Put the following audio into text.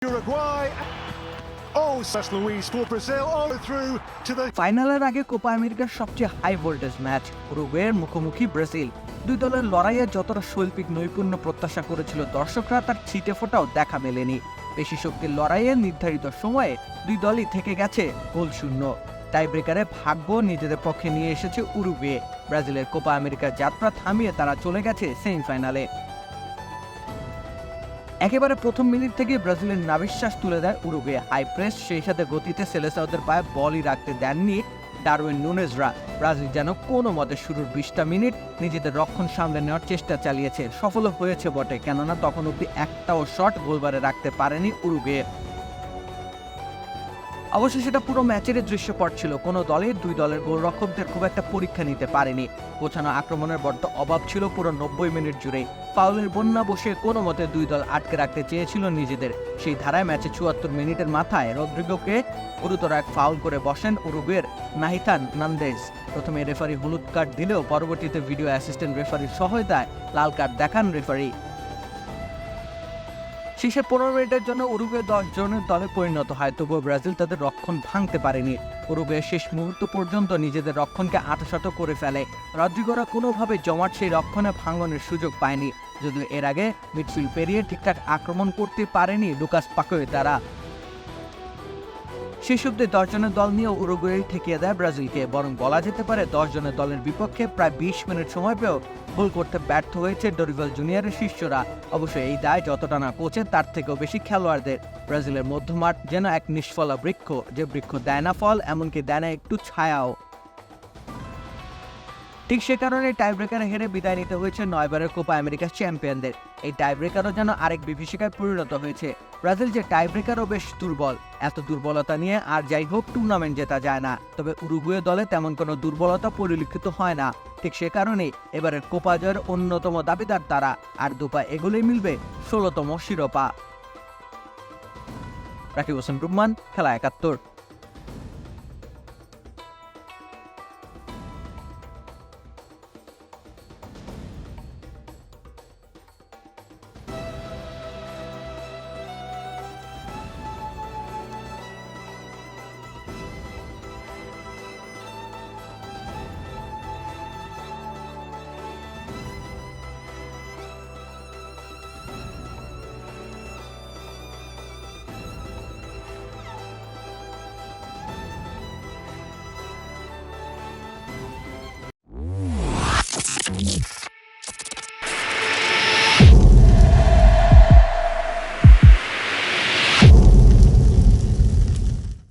Uruguay. Oh, Cesc Luis for Brazil all through to the ফাইনালের আগে Copa আমেরিকার সবচেয়ে হাই ভোল্টেজ ম্যাচ উরুগুয়ের মুখোমুখি ব্রাজিল। দুই দলের লড়াইয়ে যতটা শৈল্পিক নৈপুণ্য প্রত্যাশা করেছিল দর্শকরা, তার ছিটে ফোটাও দেখা মেলেনি। পেশি শক্তির লড়াইয়ে নির্ধারিত সময়ে দুই দলই থেকে গেছে গোল শূন্য। টাইব্রেকারে ভাগ্য নিজেদের পক্ষে নিয়ে এসেছে উরুগুয়ে। ব্রাজিলের কোপা আমেরিকার যাত্রা থামিয়ে তারা চলে গেছে সেমিফাইনালে। একেবারে প্রথম মিনিট থেকে ব্রাজিলের নাবিশ্বাস তুলে দেয় উরুগুয়ে। হাই প্রেস, সেই সাথে গতিতে সেলেসাওদের পায়ে বলই রাখতে দেননি ডারউইন নুনেজরা। ব্রাজিল যেন কোনো মতে শুরুর 20টা মিনিট নিজেদের রক্ষণ সামলে নেওয়ার চেষ্টা চালিয়েছে। সফল হয়েছে বটে, কেননা তখন অব্দি একটাও শট গোলবারে রাখতে পারেনি উরুগুয়ে। অবশ্য সেটা পুরো ম্যাচের দৃশ্যপট ছিল। কোনো দলের দুই দলের গোলরক্ষকদের খুব একটা পরীক্ষা নিতে পারেনি। গোছানো আক্রমণের বড্ড অভাব ছিল পুরো 90 মিনিট জুড়ে। ফাউলের বন্যা বসে কোনো মতে দুই দল আটকে রাখতে চেয়েছিল নিজেদের। সেই ধারায় ম্যাচে 74 মিনিটের মাথায় রদ্রিগোকে গুরুতর এক ফাউল করে বসেন উরুগুয়ের নাহিথান নান্দেজ। প্রথমে রেফারি হলুদ কার্ড দিলেও পরবর্তীতে ভিডিও অ্যাসিস্ট্যান্ট রেফারির সহায়তায় লাল কার্ড দেখান রেফারি। শেষের 15 মিনিটের জন্য উরুগুয়ে 10 জনের দলে পরিণত হয়, তবুও ব্রাজিল তাদের রক্ষণ ভাঙতে পারেনি। উরুগুয়ে শেষ মুহূর্ত পর্যন্ত নিজেদের রক্ষণকে আঁটসাঁট করে ফেলে। রদ্রিগোরা কোনোভাবে জমাট সেই রক্ষণে ভাঙনের সুযোগ পায়নি, যদিও এর আগে মিডফিল্ড পেরিয়ে ঠিকঠাক আক্রমণ করতে পারেনি লুকাস পাকুয়েতারা। শেষ অব্দি 10 জনের দল নিয়ে উরুগুয়ে ঠেকিয়ে দেয় ব্রাজিলকে। বরং বলা যেতে পারে 10 জনের দলের বিপক্ষে প্রায় 20 মিনিট সময় পেয়েও গোল করতে ব্যর্থ হয়েছে ডরিভাল জুনিয়রের শিষ্যরা। অবশ্য এই দায় যতটা না কোচের, তার থেকেও বেশি খেলোয়াড়দের। ব্রাজিলের মধ্যমাঠ যেন এক নিষ্ফলা বৃক্ষ, যে বৃক্ষ দেয় না ফল, এমনকি দেয় না একটু ছায়াও। ঠিক সে কারণে টাইব্রেকারে হেরে বিদায় নিতে হয়েছে 9 বারের কোপা আমেরিকার চ্যাম্পিয়নদের। এই টাইব্রেকারও যেন আরেক বিভীষিকায় পরিণত হয়েছে। ব্রাজিল যে টাইব্রেকারও বেশ দুর্বল। এত দুর্বলতা নিয়ে আর যাই হোক টুর্নামেন্ট জেতা যায় না। তবে উরুগুয়ে দলে তেমন কোনো দুর্বলতা পরিলক্ষিত হয় না। ঠিক সে কারণেই এবারের কোপা জয়ের অন্যতম দাবিদার তারা। আর দুপা এগুলোই মিলবে 16তম শিরোপা। রাকিব হোসেন রুম্মান, খেলা 71।